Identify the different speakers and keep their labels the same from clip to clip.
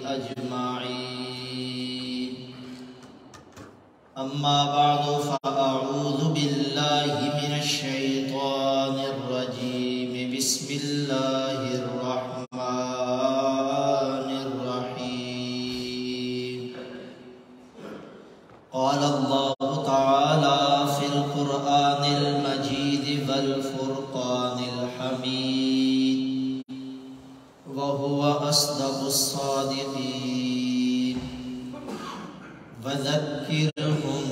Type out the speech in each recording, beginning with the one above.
Speaker 1: أجمعين. أما بعد فأعوذ بالله من الشيطان الرجيم. بسم الله الرحمن الرحيم. قال الله تعالى في القرآن المجيد والفرقان الحميد وهو أصدق الصادقين. وذكرهم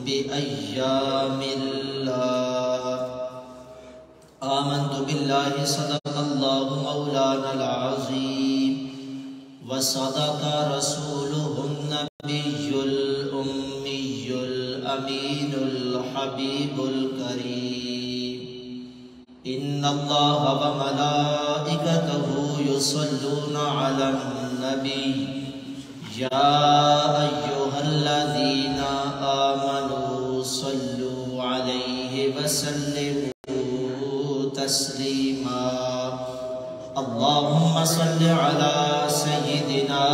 Speaker 1: بأيام الله. آمنت بالله صدق الله مولانا العظيم وصدق رسوله النبي الأمي الأمين الحبيب الكريم. إن الله وملائكته يصلون على النبي يا أيها الذين آمنوا صلوا عليه وسلموا تسليما. اللهم صل على سيدنا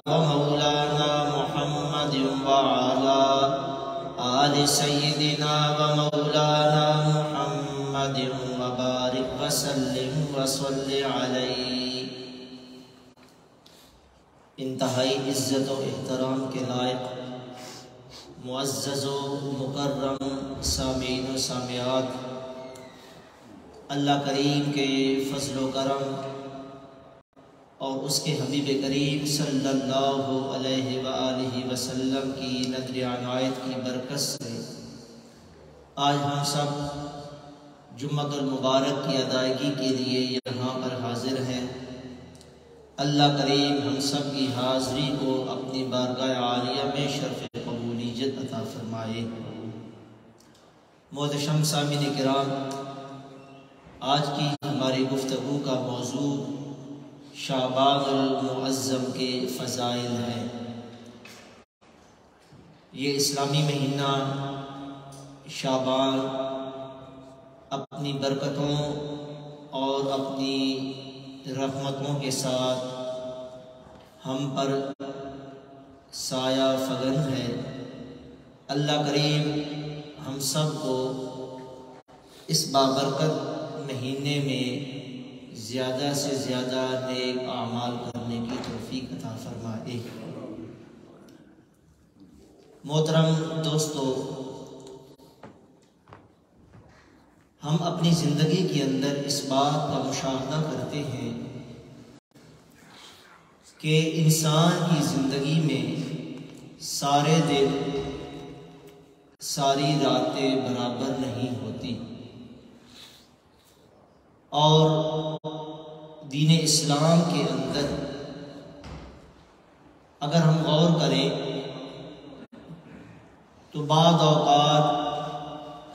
Speaker 1: ومولانا محمد وعلى آل سيدنا ومولانا محمد وبارك وسلم وصل علیہ. انتہائی عزت و احترام کے لائق معزز و مکرم سامعین و سامعات، اللہ کریم کے فضل و کرم اور اس کے حبیب کریم صلی اللہ علیہ وآلہ وسلم کی نظر عنایت کی برکت سے آج ہم سب جمعۃ المبارک کی ادائیگی کے لیے یہاں پر حاضر ہیں. اللہ کریم ہم سب کی حاضری کو اپنی بارگاہ عالیہ میں شرف قبولیت عطا فرمائے. محترم سامعین کرام، آج کی ہماری گفتگو کا موضوع شعبان المعظم کے فضائل ہے. یہ اسلامی مہینہ شعبان اپنی برکتوں اور اپنی رحمتوں کے ساتھ ہم پر سایہ فگن ہے. اللہ کریم ہم سب کو اس بابرکت مہینے میں زیادہ سے زیادہ نیک اعمال کرنے کی توفیق عطا فرمائے. محترم دوستو، ہم اپنی زندگی کے اندر اس بات کا مشاہدہ کرتے ہیں کہ انسان کی زندگی میں سارے دن ساری راتیں برابر نہیں ہوتی، اور دین اسلام کے اندر اگر ہم غور کریں تو بعض اوقات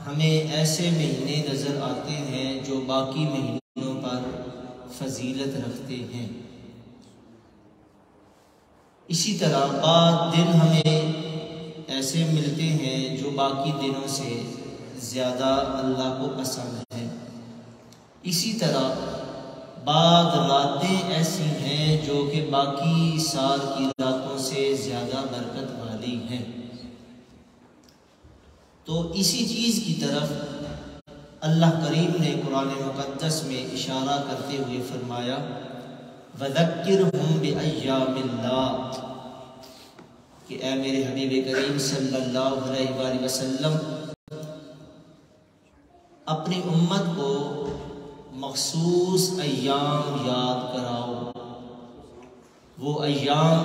Speaker 1: ہمیں ایسے مہینے نظر آتے ہیں جو باقی مہینوں پر فضیلت رکھتے ہیں. اسی طرح بعض دن ہمیں ایسے ملتے ہیں جو باقی دنوں سے زیادہ اللہ کو پسند ہیں. اسی طرح بعض راتیں ایسی ہیں جو کہ باقی سال کی راتوں سے زیادہ برکت والی ہیں. تو اسی چیز کی طرف اللہ کریم نے قرآن مقدس میں اشارہ کرتے ہوئے فرمایا وَذَكِّرْهُمْ بِأَيَّامِ اللَّهِ، کہ اے میرے حبیب کریم صلی اللہ علیہ وآلہ وسلم اپنی امت کو مخصوص ایام یاد کراؤ. وہ ایام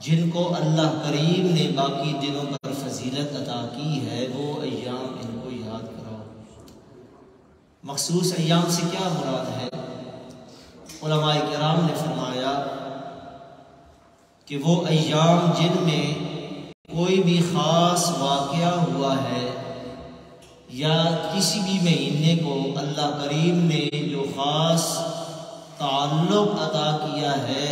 Speaker 1: جن کو اللہ کریم نے باقی دنوں پر فضیلت عطا کی ہے، وہ ایام ان کو یاد کراؤ. مخصوص ایام سے کیا مراد ہے؟ علماء کرام نے فرمایا کہ وہ ایام جن میں کوئی بھی خاص واقعہ ہوا ہے یا کسی بھی مہینے کو اللہ کریم نے جو خاص تعلق عطا کیا ہے،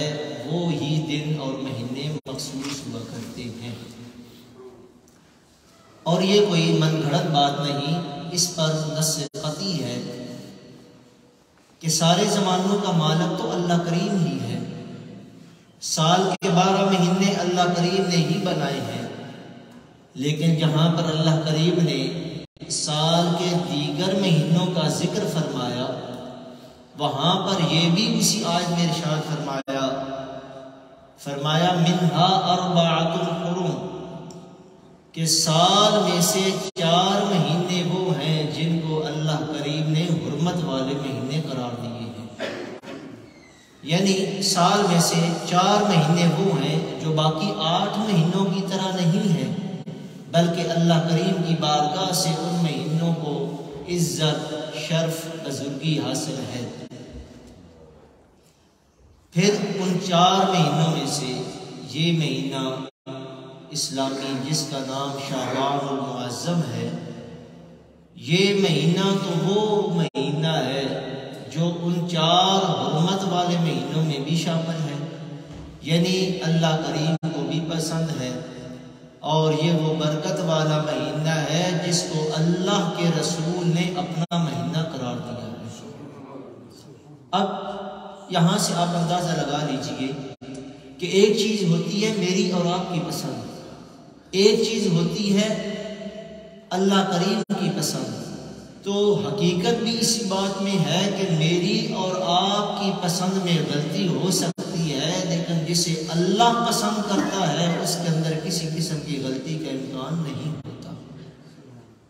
Speaker 1: وہ ہی دن اور مہینے مخصوص ہوا کرتے ہیں. اور یہ کوئی من گھڑت بات نہیں، اس پر نص قطعی ہے کہ سارے زمانوں کا مالک تو اللہ کریم ہی ہے. سال کے 12 مہینے اللہ کریم نے ہی بنائے ہیں، لیکن جہاں پر اللہ کریم نے سال کے دیگر مہینوں کا ذکر فرمایا، وہاں پر یہ بھی اسی آیت میں ارشاد فرمایا منہا اربعۃ حرم، کہ سال میں سے 4 مہینے وہ ہیں جن کو اللہ کریم نے حرمت والے مہینے قرار دیے ہیں۔ یعنی سال میں سے 4 مہینے وہ ہیں جو باقی 8 مہینوں کی طرح نہیں ہیں، بلکہ اللہ کریم کی بارگاہ سے ان مہینوں کو عزت، شرف، بزرگی حاصل ہے۔ پھر ان 4 مہینوں میں سے یہ مہینہ اسلامی جس کا نام شعبان المعظم ہے، یہ مہینہ تو وہ مہینہ ہے جو ان 4 حرمت والے مہینوں میں بھی شامل ہے، یعنی اللہ کریم کو بھی پسند ہے، اور یہ وہ برکت والا مہینہ ہے جس کو اللہ کے رسول نے اپنا مہینہ قرار دیا ہے۔ اب یہاں سے آپ اندازہ لگا لیجئے کہ ایک چیز ہوتی ہے میری اور آپ کی پسند، ایک چیز ہوتی ہے اللہ کریم کی پسند۔ تو حقیقت بھی اسی بات میں ہے کہ میری اور آپ کی پسند میں غلطی ہو سکتی ہے، لیکن جسے اللہ پسند کرتا ہے اس کے اندر کسی قسم کی غلطی کا امکان نہیں ہوتا۔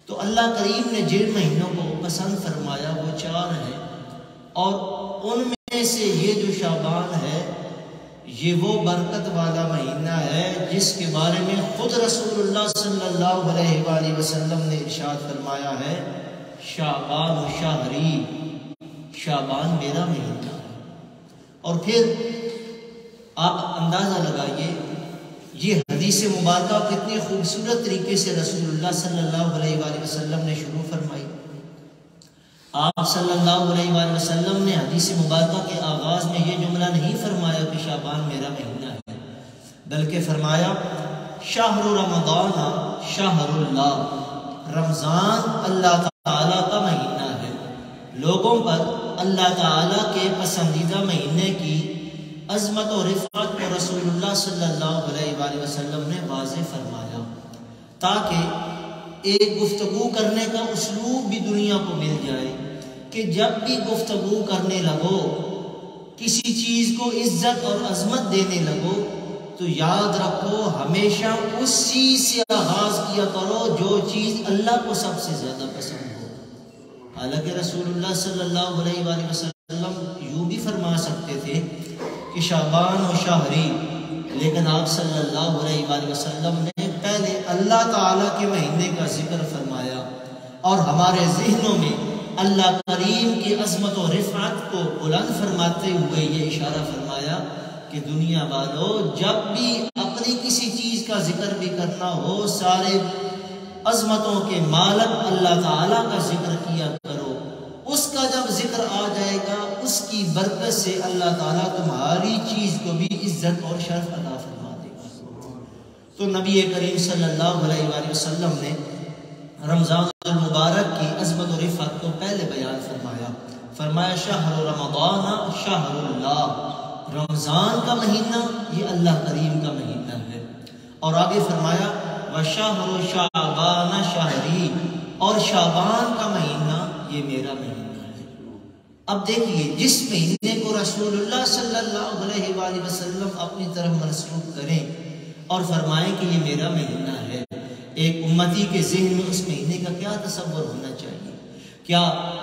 Speaker 1: تو اللہ کریم نے جن مہینوں کو پسند فرمایا وہ 4 ہیں، اور ان میں سے یہ جو شعبان ہے یہ وہ برکت والا مہینہ ہے جس کے بارے میں خود رسول اللہ صلی اللہ علیہ وآلہ وسلم نے ارشاد فرمایا ہے شعبان شہری، شعبان میرا مہینہ ہے۔ اور پھر آپ اندازہ لگائیے یہ حدیث مبارکہ کتنی خوبصورت طریقے سے رسول اللہ صلی اللہ علیہ وآلہ وسلم نے شروع فرمائی۔ آپ صلی اللہ علیہ وآلہ وسلم نے حدیث مبارکہ کے آغاز میں یہ جملہ نہیں فرمایا کہ شعبان میرا مہینہ ہے، بلکہ فرمایا شہر رمضان شہر اللہ، رمضان اللہ تعالیٰ کا مہینہ ہے، لوگوں پر اللہ تعالیٰ کے پسندیدہ مہینے کی عظمت و رفعت کو رسول اللہ صلی اللہ علیہ وآلہ وسلم نے واضح فرمایا، تاکہ ایک گفتگو کرنے کا اسلوب بھی دنیا کو مل جائے کہ جب بھی گفتگو کرنے لگو، کسی چیز کو عزت اور عظمت دینے لگو تو یاد رکھو ہمیشہ اس چیز سے آغاز کیا کرو جو چیز اللہ کو سب سے زیادہ پسند ہو۔ حالانکہ رسول اللہ صلی اللہ علیہ وآلہ وسلم یوں بھی فرما سکتے تھے کہ شعبان و شہری، لیکن آپ صلی اللہ علیہ وآلہ وسلم نے پہلے اللہ تعالیٰ کے مہینے کا ذکر فرمایا، اور ہمارے ذہنوں میں اللہ کریم کی عظمت و رفعت کو بلند فرماتے ہوئے یہ اشارہ فرمایا کہ دنیا والوں جب بھی اپنی کسی چیز کا ذکر بھی کرنا ہو سارے عظمتوں کے مالک اللہ تعالیٰ کا ذکر کیا کرو، اس کا جب ذکر آ جائے گا اس کی برکت سے اللہ تعالیٰ تمہاری چیز کو بھی عزت اور شرف عطا فرما دے گا۔ تو نبی کریم صلی اللہ علیہ وآلہ وسلم نے رمضان المبارک کی عظمت و رفعت کو پہلے بیان فرمایا شہر رمضان شہر اللہ، رمضان کا مہینہ یہ اللہ کریم کا مہینہ ہے، اور آگے فرمایا وشہر شعبان شہری، اور شعبان کا مہینہ یہ میرا مہینہ ہے۔ اب دیکھیے جس مہینے کو رسول اللہ صلی اللہ علیہ وآلہ وسلم اپنی طرف منسوب کریں اور فرمائیں کہ یہ میرا مہینہ ہے، ایک امتی کے ذہن میں اس مہینے کا کیا تصور ہونا چاہیے؟ کیا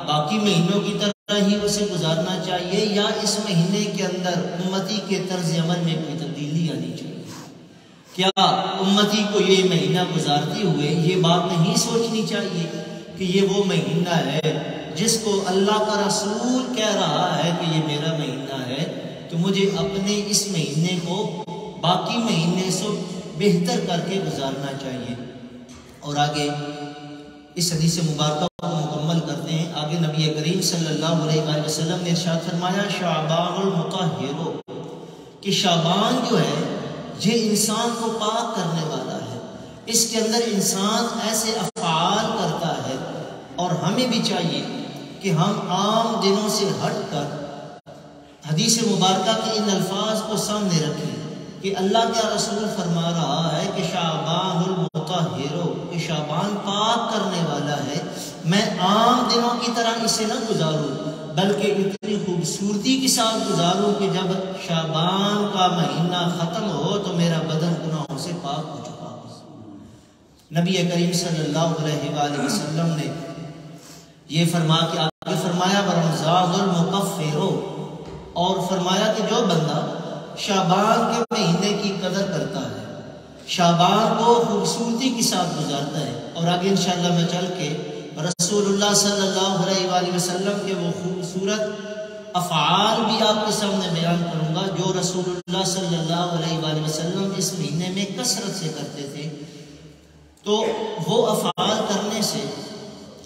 Speaker 1: باقی مہینوں کی طرح ہی اسے گزارنا چاہیے یا اس مہینے کے اندر امتی کے طرز عمل میں کوئی تبدیلی آنی چاہیے؟ کیا امتی کو یہ مہینہ گزارتے ہوئے یہ بات نہیں سوچنی چاہیے کہ یہ وہ مہینہ ہے جس کو اللہ کا رسول کہہ رہا ہے کہ یہ میرا مہینہ ہے، تو مجھے اپنے اس مہینے کو باقی مہینے سے بہتر کر کے گزارنا چاہیے؟ اور آگے اس حدیث مبارکہ کو مکمل کرتے ہیں۔ آگے نبی کریم صلی اللہ علیہ وآلہ وسلم نے ارشاد فرمایا شعبان المطہر، کہ شعبان جو ہے یہ انسان کو پاک کرنے والا ہے، اس کے اندر انسان ایسے افعال کرتا ہے، اور ہمیں بھی چاہیے کہ ہم عام دنوں سے ہٹ کر حدیث مبارکہ کے ان الفاظ کو سامنے رکھیں کہ اللہ کا رسول فرما رہا ہے کہ شعبان المطہر، کہ شعبان پاک کرنے والا ہے، میں عام دنوں کی طرح اسے نہ گزاروں بلکہ اتنی خوبصورتی کے ساتھ گزاروں کہ جب شعبان کا مہینہ ختم ہو تو میرا بدن گناہوں سے پاک ہو چکا ہو۔ نبی کریم صلی اللہ علیہ وآلہ وسلم نے یہ فرمایا رمضان المکفر، اور فرمایا کہ جو بندہ شعبان کے مہینے کی قدر کرتا ہے، شعبان کو خوبصورتی کے ساتھ گزارتا ہے، اور آگے انشاءاللہ میں چل کے رسول اللہ صلی اللہ علیہ وآلہ وسلم کے وہ خوبصورت افعال بھی آپ کے سامنے بیان کروں گا جو رسول اللہ صلی اللہ علیہ وآلہ وسلم اس مہینے میں کثرت سے کرتے تھے۔ تو وہ افعال کرنے سے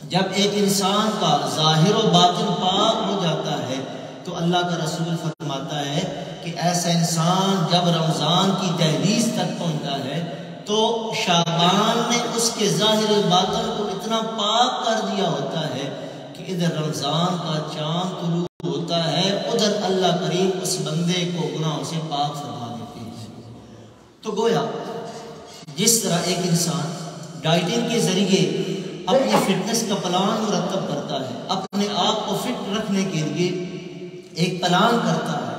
Speaker 1: جب ایک انسان کا ظاہر و باطن پاک ہو جاتا ہے تو اللہ کا رسول فرماتا ہے کہ ایسا انسان جب رمضان کی دہلیز تک پہنچتا ہے تو شعبان نے اس کے ظاہر و باطن کو اتنا پاک کر دیا ہوتا ہے کہ ادھر رمضان کا چاند طلوع ہوتا ہے، ادھر اللہ کریم اس بندے کو گناہوں سے پاک فرما دیتے ہیں۔ تو گویا جس طرح ایک انسان ڈائٹنگ کے ذریعے اپنی فٹنس کا پلان مرتب کرتا ہے، اپنے آپ کو فٹ رکھنے کے لیے ایک پلان کرتا ہے،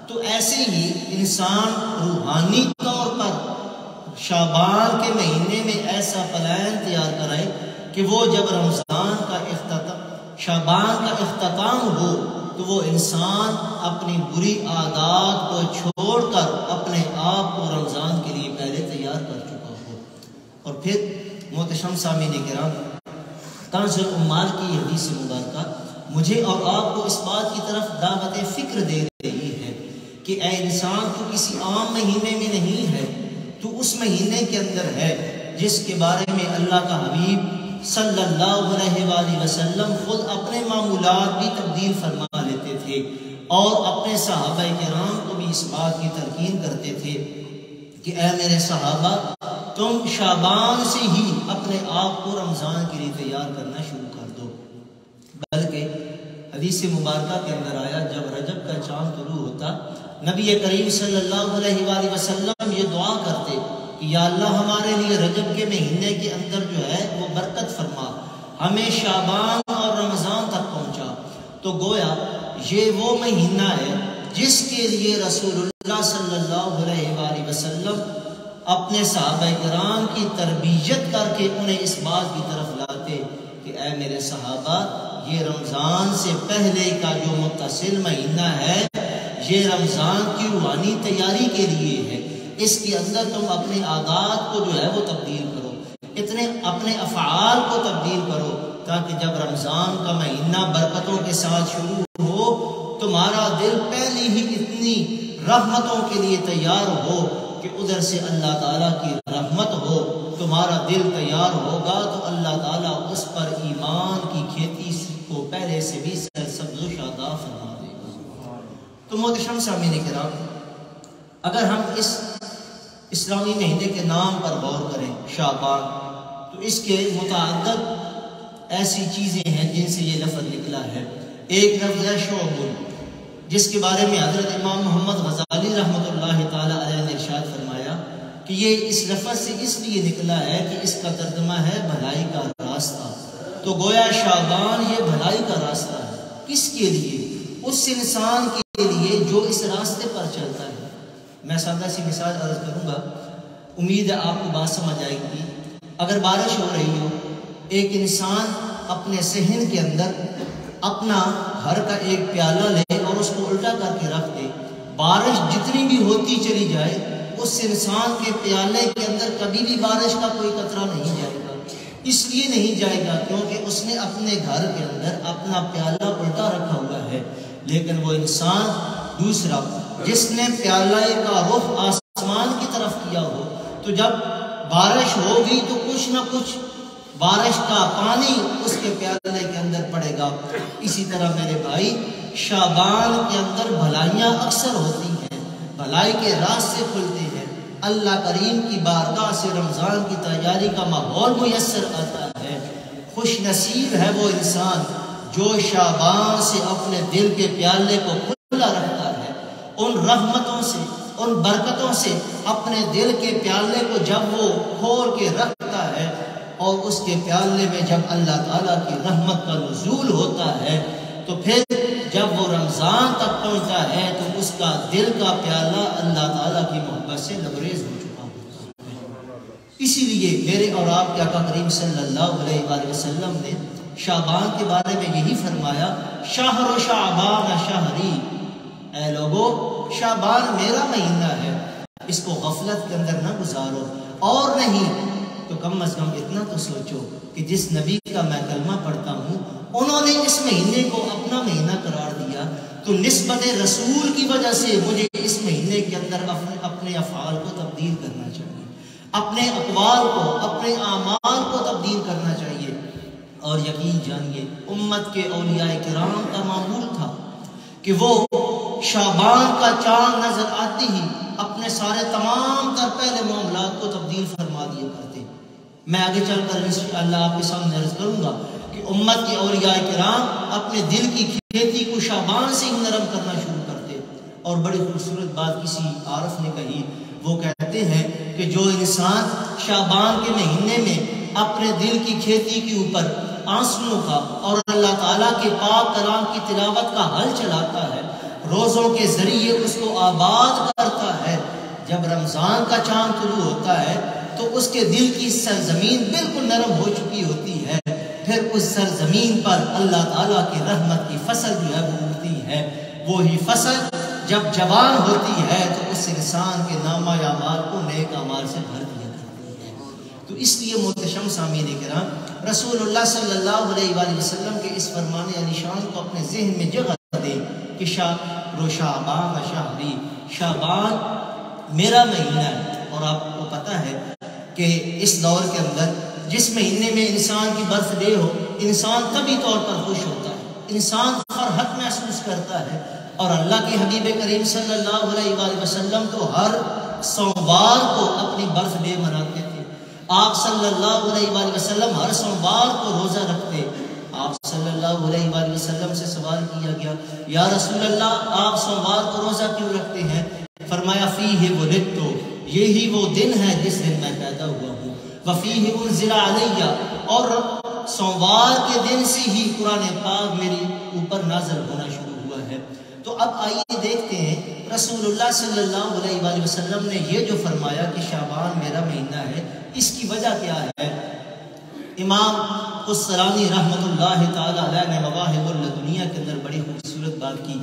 Speaker 1: تو ایسے ہی انسان روحانی طور پر شعبان کے مہینے میں ایسا پلان تیار کرے کہ وہ جب رمضان کا شعبان کا اختتام ہو تو وہ انسان اپنی بری عادات کو چھوڑ کر اپنے آپ کو رمضان کے لیے پہلے تیار کر چکا ہو۔ اور پھر محترم سامعین کرام، کنز العمال کی یہ حدیث مبارکہ مجھے اور آپ کو اس بات کی طرف دعوت فکر دے رہی ہے کہ اے انسان، تو کسی عام مہینے میں نہیں ہے، تو اس مہینے کے اندر ہے جس کے بارے میں اللہ کا حبیب صلی اللہ علیہ وآلہ وسلم خود اپنے معمولات بھی تبدیل فرما لیتے تھے اور اپنے صحابہ کرام کو بھی اس بات کی تلقین کرتے تھے کہ اے میرے صحابہ، تم شعبان سے ہی اپنے آپ کو رمضان کے لیے تیار کرنا شروع کر دو۔ بلکہ حدیث مبارکہ کے اندر آیا جب رجب کا چاند طلوع ہوتا، نبی کریم صلی اللہ علیہ وآلہ وسلم یہ دعا کرتے کہ یا اللہ ہمارے لیے رجب کے مہینے کے اندر جو ہے وہ برکت فرما، ہمیں شعبان اور رمضان تک پہنچا۔ تو گویا یہ وہ مہینہ ہے جس کے لیے رسول اللہ صلی اللہ علیہ وآلہ وسلم اپنے صحابہ کرام کی تربیت کر کے انہیں اس بات کی طرف لاتے کہ اے میرے صحابہ، یہ رمضان سے پہلے کا جو متصل مہینہ ہے یہ رمضان کی روحانی تیاری کے لیے ہے، اس کے اندر تم اپنے عادات کو جو ہے وہ تبدیل کرو، اپنے افعال کو تبدیل کرو، تاکہ جب رمضان کا مہینہ برکتوں کے ساتھ شروع ہو تمہارا دل پہلی ہی اتنی رحمتوں کے لیے تیار ہو کہ ادھر سے اللہ تعالیٰ کی رحمت ہو، تمہارا دل تیار ہوگا تو اللہ تعالیٰ اس پر ایمان کی کھیتی کو پہلے سے بھی سرسبز و شاداب فرما دے گا۔ تو محترم سامعین کرام، اگر ہم اس اسلامی مہینے کے نام پر غور کریں شعبان، تو اس کے متعدد ایسی چیزیں ہیں جن سے یہ لفظ نکلا ہے۔ ایک لفظ ہے شعبون، جس کے بارے میں حضرت امام محمد غزالی رحمۃ اللہ تعالی علیہ نے ارشاد فرمایا کہ یہ اس لفظ سے اس لیے نکلا ہے کہ اس کا ترجمہ ہے بھلائی کا راستہ۔ تو گویا شعبان یہ بھلائی کا راستہ ہے، کس کے لیے؟ اس انسان کے لیے جو اس راستے پر چلتا ہے۔ میں سادہ سی مثال عرض کروں گا، امید ہے آپ کو بات سمجھ آئے گی۔ اگر بارش ہو رہی ہو، ایک انسان اپنے صحن کے اندر اپنا گھر کا ایک پیالہ لے اور اس کو الٹا کر کے رکھ دے، بارش جتنی بھی ہوتی چلی جائے اس انسان کے پیالے کے اندر کبھی بھی بارش کا کوئی قطرہ نہیں جائے گا۔ اس لیے نہیں جائے گا کیونکہ اس نے اپنے گھر کے اندر اپنا پیالہ الٹا رکھا ہوا ہے۔ لیکن وہ انسان دوسرا جس نے پیالے کا رخ آسمان کی طرف کیا ہو، تو جب بارش ہوگی تو کچھ نہ کچھ بارش کا پانی اس کے پیالے کے اندر پڑے گا۔ اسی طرح میرے بھائی، شعبان کے اندر بھلائیاں اکثر ہوتی ہیں، بھلائی کے راستے کھلتے ہیں، اللہ کریم کی بارگاہ سے رمضان کی تیاری کا ماحول میسر آتا ہے۔ خوش نصیب ہے وہ انسان جو شعبان سے اپنے دل کے پیالے کو کھلا رکھتا ہے ان رحمتوں سے، ان برکتوں سے اپنے دل کے پیالے کو جب وہ کھول کے رکھتا ہے اور اس کے پیالے میں جب اللہ تعالیٰ کی رحمت کا نزول ہوتا ہے تو پھر جب وہ رمضان تک پہنچتا ہے تو اس کا دل کا پیالہ اللہ تعالیٰ کی محبت سے لبریز ہو چکا ہوتا ہے۔ اسی لیے میرے اور آپ کے آقا کریم صلی اللہ علیہ وآلہ وسلم نے شعبان کے بارے میں یہی فرمایا، شہر شعبان شہری، اے لوگو شعبان میرا مہینہ ہے، اس کو غفلت کے اندر نہ گزارو، اور نہیں تو کم از کم اتنا تو سوچو کہ جس نبی کا میں کلمہ پڑھتا ہوں انہوں نے اس مہینے کو اپنا مہینہ قرار دیا، تو نسبت رسول کی وجہ سے مجھے اس مہینے کے اندر اپنے افعال کو تبدیل کرنا چاہیے، اپنے اقوال کو، اپنے اعمال کو تبدیل کرنا چاہیے۔ اور یقین جانیے امت کے اولیاء کرام کا معمول تھا کہ وہ شعبان کا چاند نظر آتے ہی اپنے سارے تمام تر پہلے معاملات کو تبدیل فرما دیا کرتے۔ میں آگے چل کر انشاءاللہ آپ کے سامنے عرض کروں گا کہ امت کے اولیاء کرام اپنے دل کی کھیتی کو شعبان سے ہی نرم کرنا شروع کرتے۔ اور بڑی خوبصورت بات کسی عارف نے کہی، وہ کہتے ہیں کہ جو انسان شعبان کے مہینے میں اپنے دل کی کھیتی کے اوپر آنسوؤں کا اور اللہ تعالیٰ کے پاک کلام کی تلاوت کا حل چلاتا ہے، روزوں کے ذریعے اس کو آباد کرتا ہے، جب رمضان کا چاند طلوع ہوتا ہے تو اس کے دل کی سرزمین بالکل نرم ہو چکی ہوتی ہے، پھر اس سرزمین پر اللہ تعالیٰ کی رحمت کی فصل جو ہے وہ اگتی ہے۔ وہی فصل جب جوان ہوتی ہے تو اس انسان کے نامہ اعمال کو نیک اعمال سے بھر دیا کرتی ہے۔ تو اس لیے محترم سامعین کرام، رسول اللہ صلی اللہ علیہ وآلہ وسلم کے اس فرمان علی شان کو اپنے ذہن میں جگہ دے کہ شعبان شہری، شعبان میرا مہینہ ہے۔ اور آپ کو پتہ ہے کہ اس دور کے اندر جس مہینے میں انسان کی برتھ ڈے ہو، انسان طبی طور پر خوش ہوتا ہے، انسان فرحت محسوس کرتا ہے۔ اور اللہ کے حبیب کریم صلی اللہ علیہ وآلہ وسلم تو ہر سوموار کو اپنی برتھ ڈے مناتے تھے۔ آپ صلی اللہ علیہ وآلہ وسلم ہر سوموار کو روزہ رکھتے۔ آپ صلی اللہ علیہ وآلہ وسلم سے سوال کیا گیا، یا رسول اللہ آپ سوموار کو روزہ کیوں رکھتے ہیں؟ فرمایا فیہ ولدت، یہی وہ دن ہے جس دن میں پیدا ہوا ہوں، وفیہ انزل علیہ، اور سوموار کے دن سے ہی قرآن پاک میرے اوپر نازل ہونا شروع ہوا ہے۔ تو اب آئیے دیکھتے ہیں رسول اللہ صلی اللہ علیہ وآلہ وسلم نے یہ جو فرمایا کہ شعبان میرا مہینہ ہے، اس کی وجہ کیا ہے؟ امام قسطلانی رحمت اللہ تعالی علیہ نے مواہب اللدنیہ کے اندر بڑی خوبصورت بات کی۔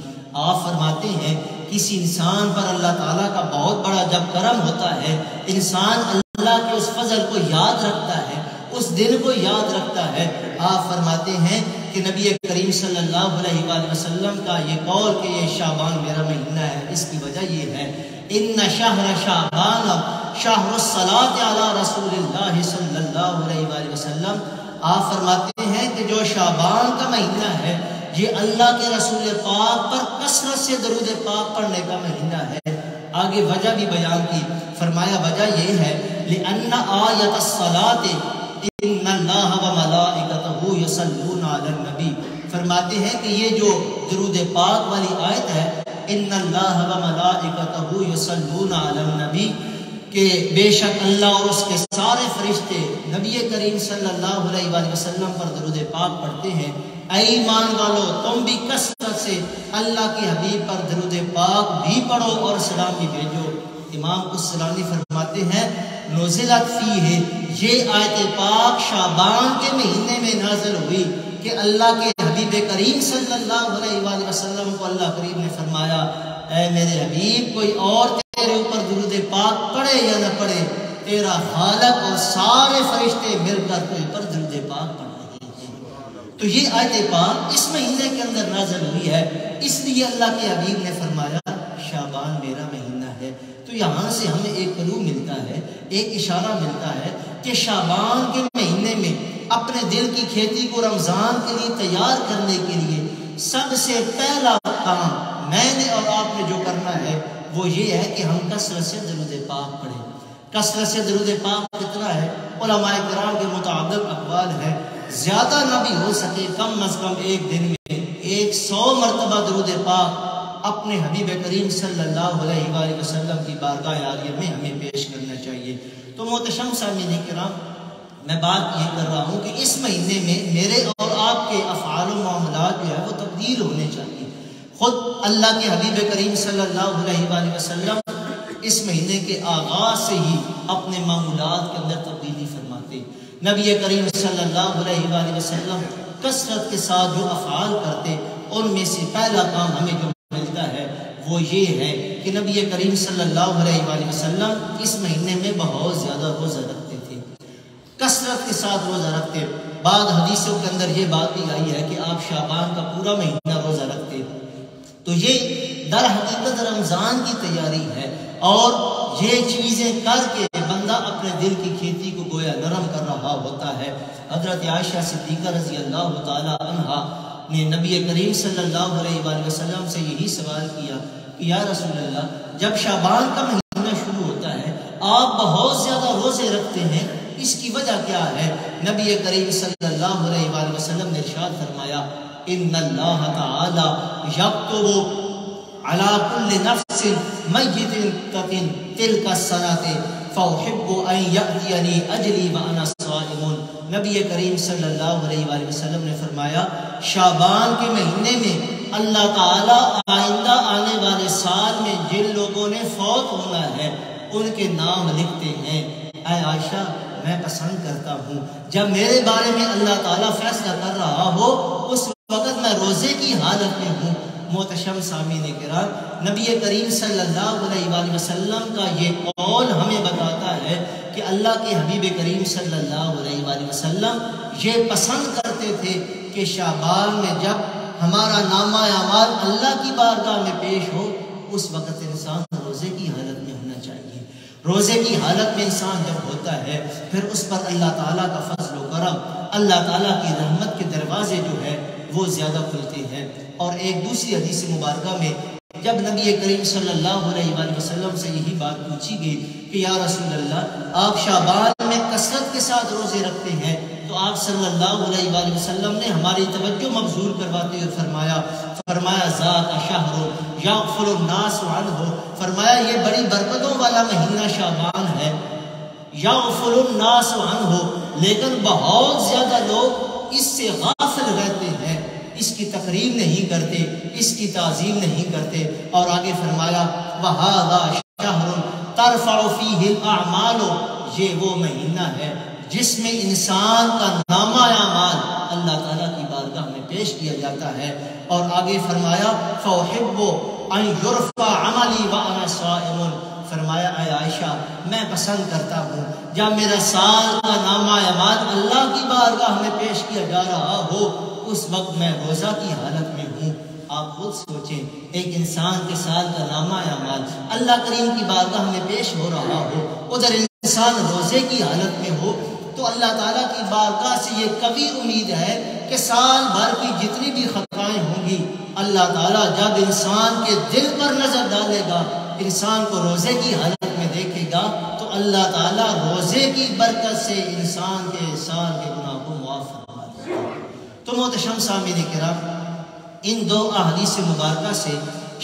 Speaker 1: آپ فرماتے ہیں کسی انسان پر اللہ تعالیٰ کا بہت بڑا جب کرم ہوتا ہے، انسان اللہ کے اس فضل کو یاد رکھتا ہے، اس دن کو یاد رکھتا ہے۔ آپ فرماتے ہیں کہ نبی کریم صلی اللہ علیہ وآلہ وسلم کا یہ قول کہ یہ شعبان میرا مہینہ ہے، اس کی وجہ یہ ہے ان شہر شعبان شہر الصلاۃ علی رسول اللہ صلی اللہ علیہ وآلہ وسلم۔ آپ فرماتے ہیں کہ جو شعبان کا مہینہ ہے یہ اللہ کے رسول پاک پر کثرت سے درود پاک پڑھنے کا مہینہ ہے۔ آگے وجہ بھی بیان کی، فرمایا وجہ یہ ہے لأن آیت الصلاۃ ان اللہ وملائکتہ یصلون علی النبی، فرماتے ہیں کہ یہ جو درود پاک والی آیت ہے ان اللہ وملائکتہ یصلون علی النبی، کہ بے شک اللہ اور اس کے سارے فرشتے نبی کریم صلی اللہ علیہ وآلہ وسلم پر درود پاک پڑھتے ہیں۔ اے ایمان والو تم بھی کثرت سے اللہ کے حبیب پر درود پاک بھی پڑھو اور سلام بھی بھیجو۔ امام قسطلانی فرماتے ہیں نزلت فیہ، یہ آیت پاک شعبان کے مہینے میں نازل ہوئی کہ اللہ کے حبیب کریم صلی اللہ علیہ وآلہ وسلم کو اللہ کریم نے فرمایا اے میرے حبیب کوئی اور تیرے اوپر درود پاک پڑھے یا نہ پڑھے، تیرا خالق اور سارے فرشتے مل کر کوئی پر درود پاک پڑھ رہے ہیں۔ تو یہ آیت پاک اس مہینے کے اندر نازل ہوئی ہے، اس لیے اللہ کے حبیب نے فرمایا شعبان میرا مہینہ ہے۔ تو یہاں سے ہمیں ایک کلو ملتا ہے، ایک اشارہ ملتا ہے کہ شعبان کے مہینے میں اپنے دل کی کھیتی کو رمضان کے لیے تیار کرنے کے لیے سب سے پہلا کام میں نے اور آپ نے جو کرنا ہے وہ یہ ہے کہ ہم کثرت سے درود پاک پڑھیں۔ کثرت سے درود پاک کتنا ہے؟ علماء کرام کے متعدد اقوال ہیں، زیادہ نہ بھی ہو سکے کم از کم ایک دن میں 100 مرتبہ درود پاک اپنے حبیب کریم صلی اللہ علیہ وآلہ وسلم کی بارگاہ عالیہ میں ہمیں پیش کرنا چاہیے۔ تو محترم سامعین کرام، میں بات یہ کر رہا ہوں کہ اس مہینے میں میرے اور آپ کے افعال و معاملات جو ہے وہ تبدیل ہونے چاہیے۔ خود اللہ کے حبیب کریم صلی اللہ علیہ وآلہ وسلم اس مہینے کے آغاز سے ہی اپنے معمولات کے اندر تبدیلی فرماتے۔ نبی کریم صلی اللہ علیہ وآلہ وسلم کثرت کے ساتھ جو افعال کرتے، ان میں سے پہلا کام ہمیں جو ملتا ہے وہ یہ ہے کہ نبی کریم صلی اللہ علیہ وآلہ وسلم اس مہینے میں بہت زیادہ روزہ رکھتے تھے، کثرت کے ساتھ روزہ رکھتے۔ بعض حدیثوں کے اندر یہ بات بھی آئی ہے کہ آپ شعبان کا پورا مہینہ روزہ رکھتے۔ تو یہ در حقیقت رمضان کی تیاری ہے، اور یہ چیزیں کر کے بندہ اپنے دل کی کھیتی کو گویا نرم کر رہا ہوتا ہے۔ حضرت عائشہ صدیقہ رضی اللہ تعالی عنہا نے نبی کریم صلی اللہ علیہ وآلہ وسلم سے یہی سوال کیا کہ یا رسول اللہ، جب شعبان کا مہینہ شروع ہوتا ہے آپ بہت زیادہ روزے رکھتے ہیں، اس کی وجہ کیا ہے؟ نبی کریم صلی اللہ علیہ وآلہ وسلم نے ارشاد فرمایا ان اللہ تعالی یکتب علی کل نفس میت تلک السنۃ فاحب ان یأتینی اجلی وانا صائم۔ نبی کریم صلی اللہ علیہ وآلہ وسلم نے فرمایا شعبان کے مہینے میں اللہ تعالیٰ آئندہ آنے والے سال میں جن لوگوں نے فوت ہونا ہے ان کے نام لکھتے ہیں۔ اے عائشہ، میں پسند کرتا ہوں جب میرے بارے میں اللہ تعالیٰ فیصلہ کر رہا ہو اس وقت میں روزے کی حالت میں ہوں۔ محترم سامعین کرام، نبی کریم صلی اللہ علیہ وآلہ وسلم کا یہ قول ہمیں بتاتا ہے کہ اللہ کے حبیب کریم صلی اللہ علیہ وآلہ وسلم یہ پسند کرتے تھے کہ شعبان میں جب ہمارا نامہ اعمال اللہ کی بارگاہ میں پیش ہو اس وقت انسان روزے کی حالت میں ہونا چاہیے۔ روزے کی حالت میں انسان جب ہوتا ہے پھر اس پر اللہ تعالیٰ کا فضل و کرم، اللہ تعالیٰ کی رحمت کے دروازے جو ہے وہ زیادہ کھلتے ہیں۔ اور ایک دوسری حدیث مبارکہ میں جب نبی کریم صلی اللہ علیہ وآلہ وسلم سے یہی بات پوچھی گئی کہ یا رسول اللہ، آپ شعبان میں کثرت کے ساتھ روزے رکھتے ہیں، تو آپ صلی اللہ علیہ وآلہ وسلم نے ہماری توجہ مبذول کرواتے ہوئے فرمایا ذاک شہر یغفل الناس عنہ، فرمایا یہ بڑی برکتوں والا مہینہ شعبان ہے، یغفل الناس عنہ، لیکن بہت زیادہ لوگ اس سے غافل رہتے ہیں، اس کی تقریب نہیں کرتے، اس کی تعظیم نہیں کرتے۔ اور آگے فرمایا وَهَذَا شَهْرٌ تَرْفَعُ فِيهِ الْأَعْمَالُ، یہ وہ مہینہ ہے جس میں انسان کا نامہ اعمال اللہ تعالیٰ کی بارگاہ میں پیش کیا جاتا ہے۔ اور آگے فرمایا فَأُحِبُّ أَن يُرْفَعَ عَمَلِي وَأَنَا صَائِمٌ، فرمایا اے عائشہ، میں پسند کرتا ہوں جب میرا سال کا نامہ اعمال اللہ کی بارگاہ میں پیش کیا جا رہا ہو اس وقت میں روزہ کی حالت میں ہوں۔ آپ خود سوچیں، ایک انسان کے سال کا نامہ اعمال اللہ کریم کی بارگاہ میں پیش ہو رہا ہو، ادھر انسان روزے کی حالت میں ہو، تو اللہ تعالیٰ کی بارگاہ سے یہ کبھی امید ہے کہ سال بھر کی جتنی بھی خطائیں ہوں گی اللہ تعالیٰ جب انسان کے دل پر نظر ڈالے گا، انسان کو روزے کی حالت میں دیکھے گا، تو اللہ تعالیٰ روزے کی برکت سے انسان کے سال کے گناہ کو معاف فرما دے گا۔ تو محترم سامعین کرام، ان دو احادیث مبارکہ سے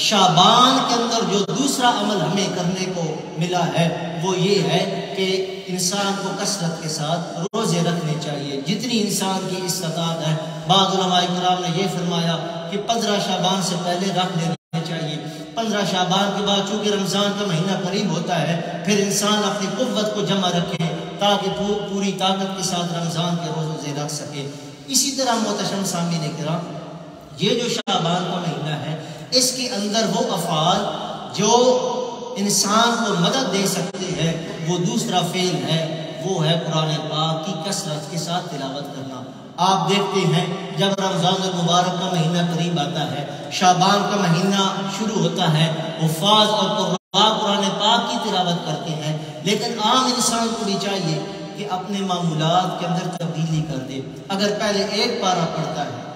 Speaker 1: شعبان کے اندر جو دوسرا عمل ہمیں کرنے کو ملا ہے وہ یہ ہے کہ انسان کو کثرت کے ساتھ روزے رکھنے چاہیے جتنی انسان کی استطاعت ہے۔ بعض علماء کرام نے یہ فرمایا کہ 15 شعبان سے پہلے رکھ لینے چاہیے، 15 شعبان کے بعد چونکہ رمضان کا مہینہ قریب ہوتا ہے پھر انسان اپنی قوت کو جمع رکھے تاکہ پوری طاقت کے ساتھ رمضان کے روزے رکھ سکے۔ اسی طرح محترم سامعین کرام، یہ جو شعبان کا مہینہ ہے اس کے اندر وہ افعال جو انسان کو مدد دے سکتے ہیں وہ دوسرا فعل ہے، وہ ہے قرآن پاک کی کثرت کے ساتھ تلاوت کرنا۔ آپ دیکھتے ہیں جب رمضان المبارک کا مہینہ قریب آتا ہے، شعبان کا مہینہ شروع ہوتا ہے، حفاظ اور قرآن پاک کی تلاوت کرتے ہیں، لیکن عام انسان کو بھی چاہیے کہ اپنے معمولات کے اندر تبدیلی کر دے۔ اگر پہلے ایک پارہ پڑھتا ہے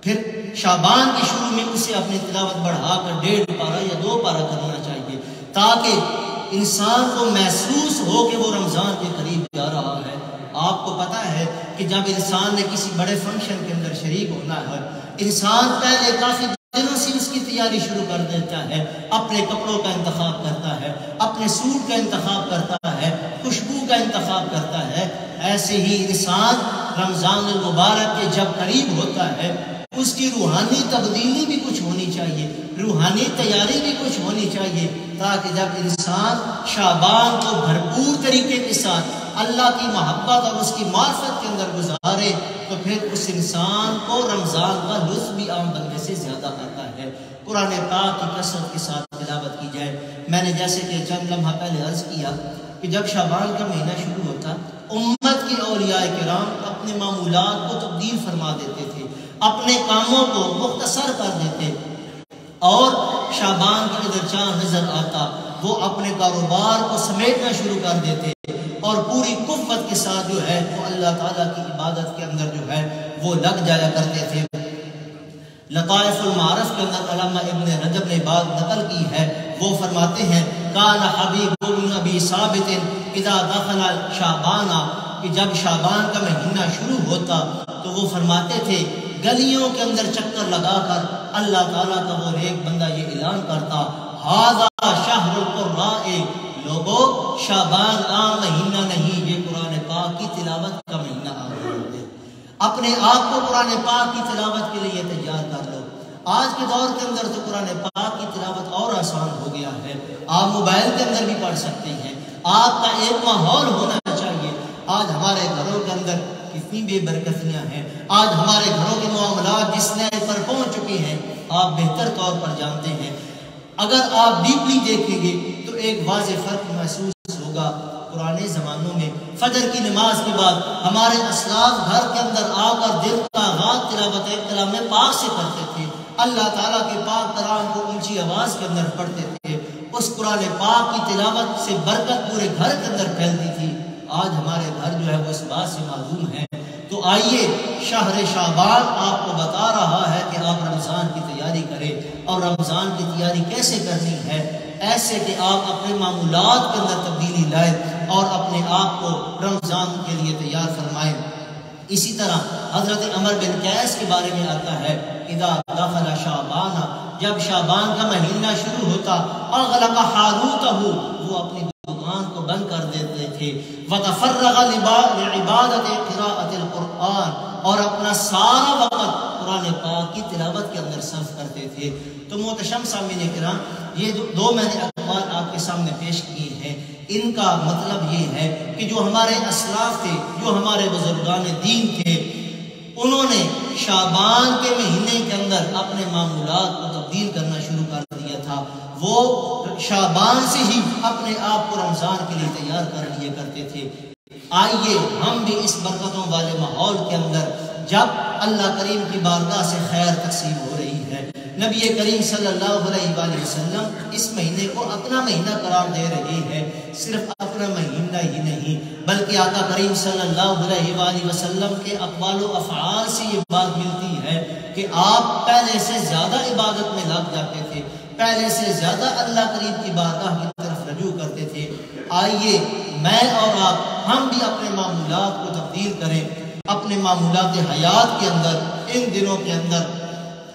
Speaker 1: پھر شعبان کے شروع میں اسے اپنی تلاوت بڑھا کر 1.5 پارہ یا 2 پارہ کرنا چاہیے تاکہ انسان کو محسوس ہو کہ وہ رمضان کے قریب جا رہا ہے۔ آپ کو پتا ہے کہ جب انسان نے کسی بڑے فنکشن کے اندر شریک ہونا ہے، انسان پہلے کافی دنوں سے اس کی تیاری شروع کر دیتا ہے، اپنے کپڑوں کا انتخاب کرتا ہے، اپنے سوٹ کا انتخاب کرتا ہے، خوشبو کا انتخاب کرتا ہے۔ ایسے ہی انسان رمضان المبارک کے جب قریب ہوتا ہے اس کی روحانی تبدیلی بھی کچھ ہونی چاہیے، روحانی تیاری بھی کچھ ہونی چاہیے، تاکہ جب انسان شعبان کو بھرپور طریقے کے ساتھ اللہ کی محبت اور اس کی معرفت کے اندر گزارے تو پھر اس انسان کو رمضان کا لطف بھی عام بندے سے زیادہ آتا ہے۔ قرآن پاک کی کثرت کے ساتھ تلاوت کی جائے۔ میں نے جیسے کہ چند لمحہ پہلے عرض کیا کہ جب شعبان کا مہینہ شروع ہوتا امت کی اولیاء کرام اپنے معمولات کو تبدیل فرما دیتے تھے، اپنے کاموں کو مختصر کر دیتے، اور شعبان کا ادھر چاند نظر آتا وہ اپنے کاروبار کو سمیٹنا شروع کر دیتے اور پوری قوت کے ساتھ جو ہے وہ اللہ تعالیٰ کی عبادت کے اندر جو ہے وہ لگ جایا کرتے تھے۔ لطائف المعارف کے اندر علامہ ابن رجب نے بات نقل کی ہے، وہ فرماتے ہیں کان حبیب بن ابی ثابت اذا دخل شعبان، کہ جب شعبان کا مہینہ شروع ہوتا تو وہ فرماتے تھے گلیوں کے اندر چکر لگا کر اللہ تعالیٰ کا وہ ایک بندہ یہ اعلان کرتا ھذا شہر القراء، لوگوں شعبان عام مہینہ نہیں، یہ قرآن پاک کی تلاوت کا مہینہ آ رہا ہے۔ اپنے آپ کو قرآن پاک کی تلاوت کے لیے تیار کر لو۔ آج کے دور کے اندر تو قرآن پاک کی تلاوت اور آسان ہو گیا ہے، آپ موبائل کے اندر بھی پڑھ سکتے ہیں، آپ کا ایک ماحول ہونا چاہیے۔ آج ہمارے گھروں کے اندر کتنی بے برکتیاں ہیں، آج ہمارے گھروں کے معاملات جس لیول پر پہنچ چکے ہیں آپ بہتر طور پر جانتے ہیں۔ اگر آپ ڈیپلی دیکھیں گے تو ایک واضح فرق محسوس ہوگا۔ پرانے زمانوں میں فجر کی نماز کے بعد ہمارے اسلاف گھر کے اندر آ کر دل کا آغاز تلاوت کلام پاک سے کرتے تھے، اللہ تعالیٰ کے پاک کلام کو اونچی آواز کے اندر پڑھتے تھے، اس قرآن پاک کی تلاوت سے برکت پورے گھر کے اندر پھیلتی تھی۔ آج ہمارے گھر جو ہے وہ اس بات سے معلوم ہے۔ تو آئیے شہر شعبان آپ کو بتا رہا ہے کہ آپ رمضان کی تیاری کریں، اور رمضان کی تیاری کیسے کرنی ہے؟ ایسے کہ آپ اپنے معمولات کے اندر تبدیلی لائیں اور اپنے آپ کو رمضان کے لیے تیار فرمائیں۔ اسی طرح حضرت عمر بن قیس کے بارے میں آتا ہے اذا دخل شعبان، جب شعبان کا مہینہ شروع ہوتا اغلق حاروتہ، وہ اپنی دکان کو بند کر دیتے تھے، وتفرغ لعبادت قراءۃ القرآن، اور اپنا سارا وقت قرآن پاک کی تلاوت کے اندر صرف کرتے تھے۔ تو محتشم سامعین کرام، یہ دو میں نے اقوال آپ کے سامنے پیش کیے ہیں، ان کا مطلب یہ ہے کہ جو ہمارے اسلاف تھے، جو ہمارے بزرگان دین تھے، انہوں نے شعبان کے مہینے کے اندر اپنے معمولات کو تبدیل کرنا شروع کر دیا تھا۔ وہ شعبان سے ہی اپنے آپ کو رمضان کے لیے تیار کر لیا کرتے تھے۔ آئیے ہم بھی اس برکتوں والے ماحول کے اندر، جب اللہ کریم کی بارگاہ سے خیر تقسیم ہو رہی ہے، نبی کریم صلی اللہ علیہ وآلہ وسلم اس مہینے کو اپنا مہینہ قرار دے رہے ہیں، صرف اپنا مہینہ ہی نہیں بلکہ آقا کریم صلی اللہ علیہ وآلہ وسلم کے اقوال و افعال سے یہ بات ملتی ہے کہ آپ پہلے سے زیادہ عبادت میں لگ جاتے تھے، پہلے سے زیادہ اللہ کریم کی بارگاہ کی طرف رجوع کرتے تھے۔ آئیے میں اور آپ ہم بھی اپنے معمولات کو تبدیل کریں، اپنے معمولات حیات کے اندر ان دنوں کے اندر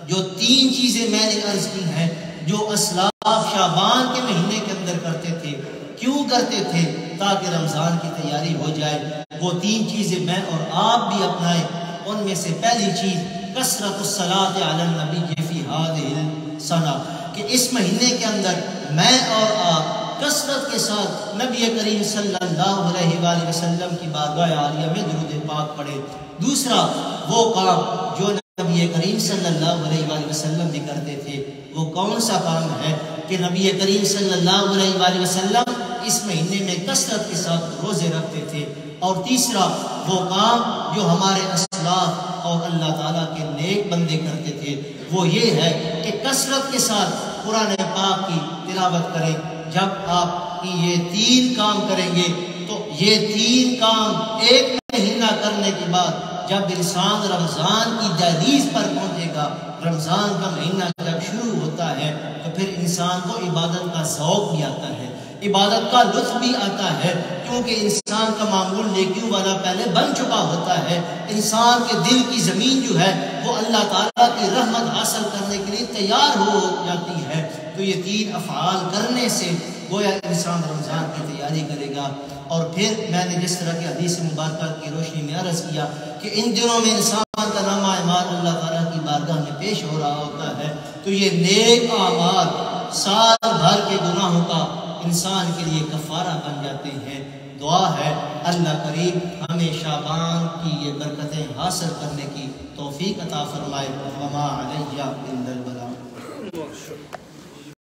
Speaker 1: جو تین چیزیں میں نے عرض کی ہیں، جو اسلاف شعبان کے مہینے کے اندر کرتے تھے، کیوں کرتے تھے؟ تاکہ رمضان کی تیاری ہو جائے۔ وہ تین چیزیں میں اور آپ بھی اپنائیں۔ ان میں سے پہلی چیز کثرت الصلاۃ علی النبی فی ہذہ السنہ، کہ اس مہینے کے اندر میں اور آپ کثرت کے ساتھ نبی کریم صلی اللہ علیہ وآلہ وسلم کی بارگاہ عالیہ میں درود پاک پڑھے۔ دوسرا وہ کام جو نبی کریم صلی اللہ علیہ وآلہ وسلم بھی کرتے تھے، وہ کون سا کام ہے کہ نبی کریم صلی اللہ علیہ وآلہ وسلم اس مہینے میں کثرت کے ساتھ روزے رکھتے تھے۔ اور تیسرا وہ کام جو ہمارے اسلاف اور اللہ تعالیٰ کے نیک بندے کرتے تھے، وہ یہ ہے کہ کثرت کے ساتھ قرآن پاک کی تلاوت کریں۔ جب آپ یہ تین کام کریں گے تو یہ تین کام ایک مہینہ کرنے کے بعد جب انسان رمضان کی دہلیز پر پہنچے گا، رمضان کا مہینہ جب شروع ہوتا ہے تو پھر انسان کو عبادت کا ذوق بھی آتا ہے، عبادت کا لطف بھی آتا ہے، کیونکہ انسان کا معمول نیکیوں والا پہلے بن چکا ہوتا ہے۔ انسان کے دل کی زمین جو ہے وہ اللہ تعالیٰ کی رحمت حاصل کرنے کے لیے تیار ہو جاتی ہے۔ تو یہ 3 افعال کرنے سے گویا انسان رمضان کی تیاری کرے گا۔ اور پھر میں نے جس طرح کی حدیث مبارکہ کی روشنی میں عرض کیا کہ ان دنوں میں انسان کا نامہ اعمال اللہ تعالیٰ کی بارگاہ میں پیش ہو رہا ہوتا ہے، تو یہ نیک اعمال سال بھر کے گناہوں کا انسان کے لیے کفارہ بن جاتے ہیں۔ دعا ہے اللہ کریم ہمیں شعبان کی یہ برکتیں حاصل کرنے کی توفیق عطا فرمائے۔ وما علیہ الا البلاغ۔